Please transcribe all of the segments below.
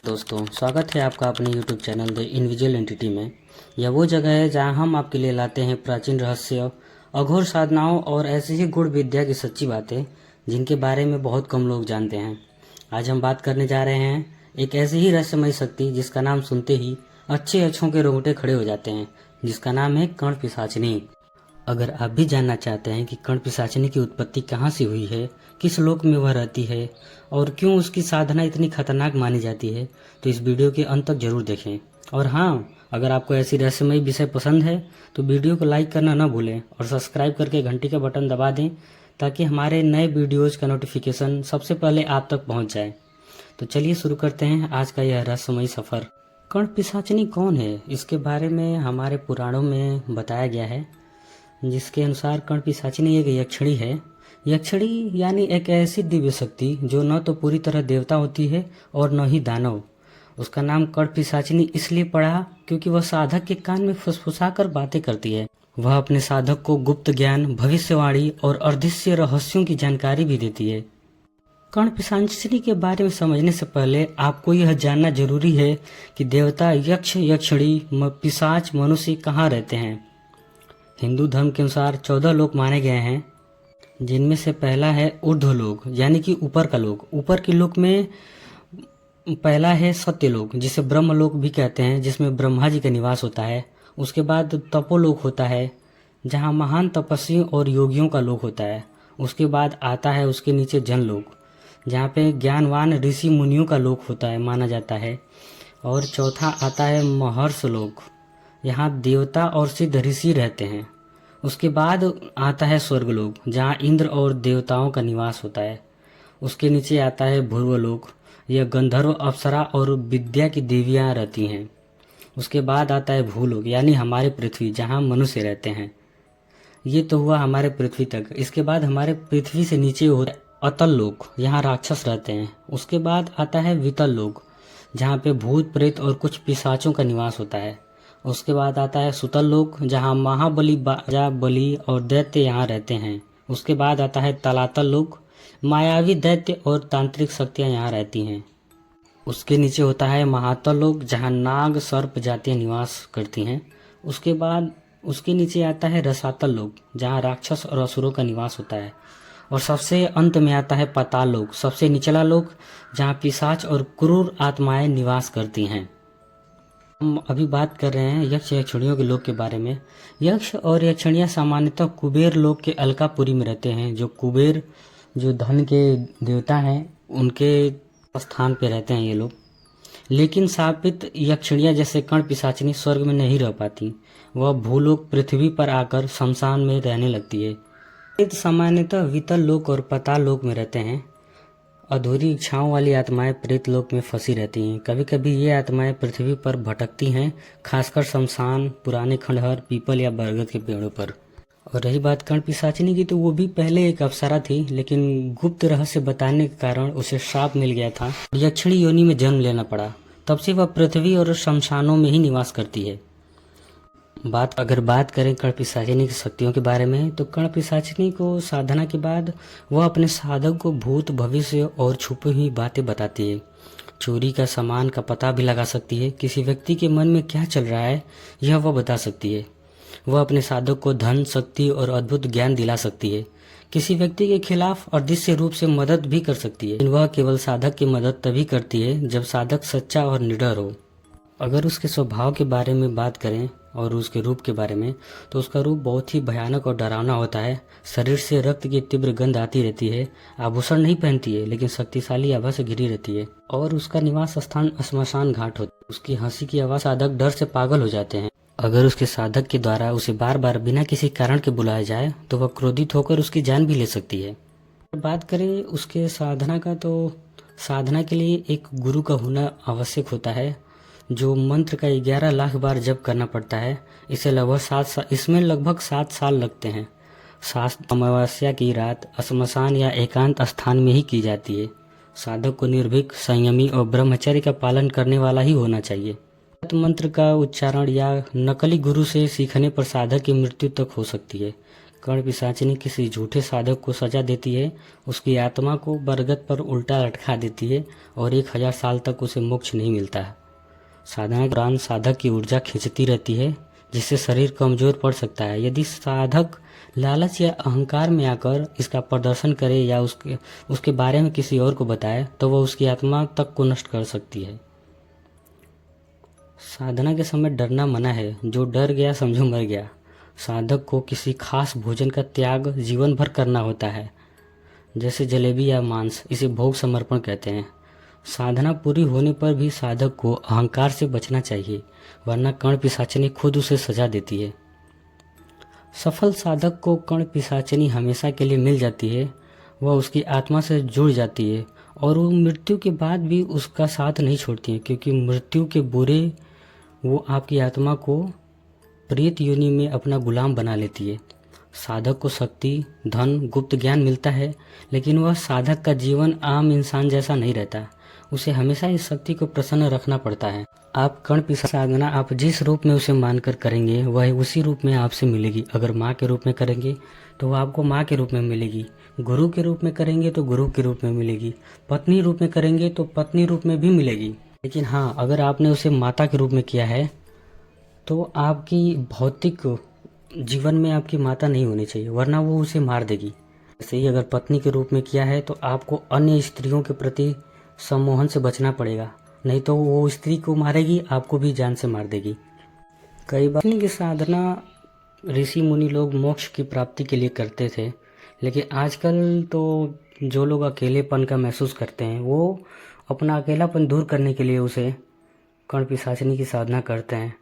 दोस्तों, स्वागत है आपका अपने YouTube चैनल द इनविजुअल एंटिटी में। यह वो जगह है जहां हम आपके लिए लाते हैं प्राचीन रहस्य, अघोर साधनाओं और ऐसी ही गूढ़ विद्या की सच्ची बातें जिनके बारे में बहुत कम लोग जानते हैं। आज हम बात करने जा रहे हैं एक ऐसी ही रहस्यमयी शक्ति जिसका नाम सुनते ही अच्छे अच्छों के रोंगटे खड़े हो जाते हैं, जिसका नाम है कर्ण पिशाचिनी। अगर आप भी जानना चाहते हैं कि कर्ण पिशाचिनी की उत्पत्ति कहाँ से हुई है, किस लोक में वह रहती है और क्यों उसकी साधना इतनी खतरनाक मानी जाती है, तो इस वीडियो के अंत तक जरूर देखें। और हाँ, अगर आपको ऐसी रहस्यमयी विषय पसंद है तो वीडियो को लाइक करना न भूलें और सब्सक्राइब करके घंटी का बटन दबा दें ताकि हमारे नए वीडियोज़ का नोटिफिकेशन सबसे पहले आप तक पहुँच जाए। तो चलिए शुरू करते हैं आज का यह रहस्यमयी सफ़र। कर्ण पिशाचिनी कौन है, इसके बारे में हमारे पुराणों में बताया गया है, जिसके अनुसार कर्ण पिशाचिनी एक यक्षिणी है। यक्षिणी यानी एक ऐसी दिव्य शक्ति जो न तो पूरी तरह देवता होती है और न ही दानव। उसका नाम कर्ण पिशाचिनी इसलिए पड़ा क्योंकि वह साधक के कान में फुसफुसा कर बातें करती है। वह अपने साधक को गुप्त ज्ञान, भविष्यवाणी और अदृश्य रहस्यों की जानकारी भी देती है। कर्ण पिशाचिनी के बारे में समझने से पहले आपको यह जानना जरूरी है कि देवता, यक्ष, यक्षिणी, पिशाच, मनुष्य कहाँ रहते हैं। हिंदू धर्म के अनुसार 14 लोक माने गए हैं, जिनमें से पहला है ऊर्ध्व लोक यानी कि ऊपर का लोक। ऊपर के लोक में पहला है सत्यलोक, जिसे ब्रह्म लोक भी कहते हैं, जिसमें ब्रह्मा जी का निवास होता है। उसके बाद तपोलोक होता है, जहां महान तपस्वियों और योगियों का लोक होता है। उसके बाद आता है उसके नीचे जनलोक, जहाँ पे ज्ञानवान ऋषि मुनियों का लोक होता है माना जाता है। और चौथा आता है महर्ष लोक, यहाँ देवता और सिद्ध ऋषि रहते हैं। उसके बाद आता है स्वर्गलोक, जहाँ इंद्र और देवताओं का निवास होता है। उसके नीचे आता है भूर्वलोक, यह गंधर्व, अप्सरा और विद्या की देवियाँ रहती हैं। उसके बाद आता है भूलोक यानी हमारे पृथ्वी, जहाँ मनुष्य रहते हैं। ये तो हुआ हमारे पृथ्वी तक। इसके बाद हमारे पृथ्वी से नीचे होता है अतल लोक, यहाँ राक्षस रहते हैं। उसके बाद आता है वितल लोक, जहाँ पे भूत, प्रेत और कुछ पिशाचों का निवास होता है। उसके बाद आता है सुतल लोक, जहाँ महाबली, बाजा, बलि और दैत्य यहाँ रहते हैं। उसके बाद आता है तलातल लोक, मायावी दैत्य और तांत्रिक शक्तियाँ यहाँ रहती हैं। उसके नीचे होता है महातल लोक, जहाँ नाग, सर्प जातियाँ निवास करती हैं। उसके बाद उसके नीचे आता है रसातल लोक, जहाँ राक्षस और असुरों का निवास होता है। और सबसे अंत में आता है पाताल लोक, सबसे निचला लोक, जहाँ पिशाच और क्रूर आत्माएं निवास करती हैं। हम अभी बात कर रहे हैं यक्ष यक्षिणियों के लोक के बारे में। यक्ष और यक्षिणियाँ सामान्यतः कुबेर लोक के अलकापुरी में रहते हैं। जो कुबेर, जो धन के देवता हैं, उनके स्थान पे रहते हैं ये लोग। लेकिन शापित यक्षिणियाँ जैसे कर्ण पिशाचिनी स्वर्ग में नहीं रह पाती, वह भूलोक पृथ्वी पर आकर शमशान में रहने लगती है। सामान्यतः वितल लोक और पाताल लोक में रहते हैं। अधूरी इच्छाओं वाली आत्माएं प्रेत लोक में फंसी रहती हैं। कभी कभी ये आत्माएं पृथ्वी पर भटकती हैं, खासकर शमशान, पुराने खंडहर, पीपल या बरगद के पेड़ों पर। और रही बात कर्ण पिशाचिनी की, तो वो भी पहले एक अप्सरा थी, लेकिन गुप्त रहस्य बताने के कारण उसे श्राप मिल गया था, यक्षिणी योनि में जन्म लेना पड़ा। तब से वह पृथ्वी और शमशानों में ही निवास करती है। अगर बात करें कर्ण पिशाचिनी की शक्तियों के बारे में, तो कर्ण पिशाचिनी को साधना के बाद वह अपने साधक को भूत, भविष्य और छुपी हुई बातें बताती है। चोरी का सामान का पता भी लगा सकती है। किसी व्यक्ति के मन में क्या चल रहा है यह वह बता सकती है। वह अपने साधक को धन, शक्ति और अद्भुत ज्ञान दिला सकती है। किसी व्यक्ति के खिलाफ अदृश्य रूप से मदद भी कर सकती है। वह केवल साधक की मदद तभी करती है जब साधक सच्चा और निडर हो। अगर उसके स्वभाव के बारे में बात करें और उसके रूप के बारे में, तो उसका रूप बहुत ही भयानक और डरावना होता है। शरीर से रक्त की तीव्र गंध आती रहती है। आभूषण नहीं पहनती है, लेकिन शक्तिशाली आभा से घिरी रहती है। और उसका निवास स्थान श्मशान घाट होता है। उसकी हंसी की आवाज साधक डर से पागल हो जाते हैं। अगर उसके साधक के द्वारा उसे बार बार बिना किसी कारण के बुलाया जाए तो वह क्रोधित होकर उसकी जान भी ले सकती है। बात करें उसके साधना का, तो साधना के लिए एक गुरु का होना आवश्यक होता है, जो मंत्र का 11 लाख बार जप करना पड़ता है। इसमें लगभग 7 साल लगते हैं। शास्त्र अमावस्या की रात श्मशान या एकांत स्थान में ही की जाती है। साधक को निर्भीक, संयमी और ब्रह्मचर्य का पालन करने वाला ही होना चाहिए। मंत्र का उच्चारण या नकली गुरु से सीखने पर साधक की मृत्यु तक हो सकती है। कर्ण पिशाचिनी किसी झूठे साधक को सजा देती है, उसकी आत्मा को बरगद पर उल्टा लटका देती है और 1000 साल तक उसे मोक्ष नहीं मिलता है। साधना के दौरान साधक की ऊर्जा खिंचती रहती है, जिससे शरीर कमजोर पड़ सकता है। यदि साधक लालच या अहंकार में आकर इसका प्रदर्शन करे या उसके बारे में किसी और को बताए तो वह उसकी आत्मा तक को नष्ट कर सकती है। साधना के समय डरना मना है, जो डर गया समझो मर गया। साधक को किसी खास भोजन का त्याग जीवन भर करना होता है, जैसे जलेबी या मांस, इसे भोग समर्पण कहते हैं। साधना पूरी होने पर भी साधक को अहंकार से बचना चाहिए, वरना कर्ण पिशाचिनी खुद उसे सजा देती है। सफल साधक को कर्ण पिशाचिनी हमेशा के लिए मिल जाती है, वह उसकी आत्मा से जुड़ जाती है और वो मृत्यु के बाद भी उसका साथ नहीं छोड़ती है, क्योंकि मृत्यु के बुरे वो आपकी आत्मा को प्रेत योनि में अपना गुलाम बना लेती है। साधक को शक्ति, धन, गुप्त ज्ञान मिलता है, लेकिन वह साधक का जीवन आम इंसान जैसा नहीं रहता। उसे हमेशा इस शक्ति को प्रसन्न रखना पड़ता है। आप कर्ण पिशाच साधना आप जिस रूप में उसे मानकर करेंगे वह उसी रूप में आपसे मिलेगी। अगर माँ के रूप में करेंगे तो वह आपको माँ के रूप में मिलेगी, गुरु के रूप में करेंगे तो गुरु के रूप में मिलेगी, पत्नी रूप में करेंगे तो पत्नी रूप में भी मिलेगी। लेकिन हाँ, अगर आपने उसे माता के रूप में किया है तो आपकी भौतिक जीवन में आपकी माता नहीं होनी चाहिए, वरना वो उसे मार देगी। ऐसे ही अगर पत्नी के रूप में किया है तो आपको अन्य स्त्रियों के प्रति सम्मोहन से बचना पड़ेगा, नहीं तो वो स्त्री को मारेगी, आपको भी जान से मार देगी। कई बार की साधना ऋषि मुनि लोग मोक्ष की प्राप्ति के लिए करते थे, लेकिन आजकल तो जो लोग अकेलेपन का महसूस करते हैं वो अपना अकेलापन दूर करने के लिए उसे कर्ण पिशाचिनी की साधना करते हैं,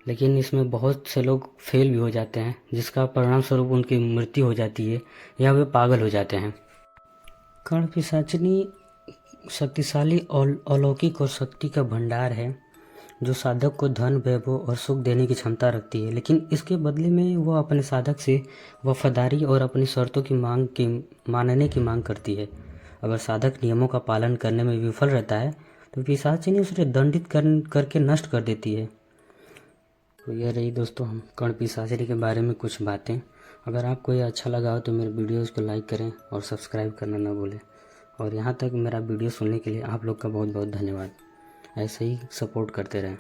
लेकिन इसमें बहुत से लोग फेल भी हो जाते हैं, जिसका परिणाम स्वरूप उनकी मृत्यु हो जाती है या वे पागल हो जाते हैं। कर्ण पिशाचिनी शक्तिशाली और अलौकिक और शक्ति का भंडार है, जो साधक को धन, वैभव और सुख देने की क्षमता रखती है, लेकिन इसके बदले में वह अपने साधक से वफादारी और अपनी शर्तों की मानने की मांग करती है। अगर साधक नियमों का पालन करने में विफल रहता है तो पिशाचिनी उसे दंडित करके नष्ट कर देती है। तो यह रही दोस्तों हम कर्ण पिशाचिनी के बारे में कुछ बातें। अगर आपको ये अच्छा लगा हो तो मेरे वीडियोज़ को लाइक करें और सब्सक्राइब करना ना भूलें। और यहाँ तक मेरा वीडियो सुनने के लिए आप लोग का बहुत बहुत धन्यवाद। ऐसे ही सपोर्ट करते रहें।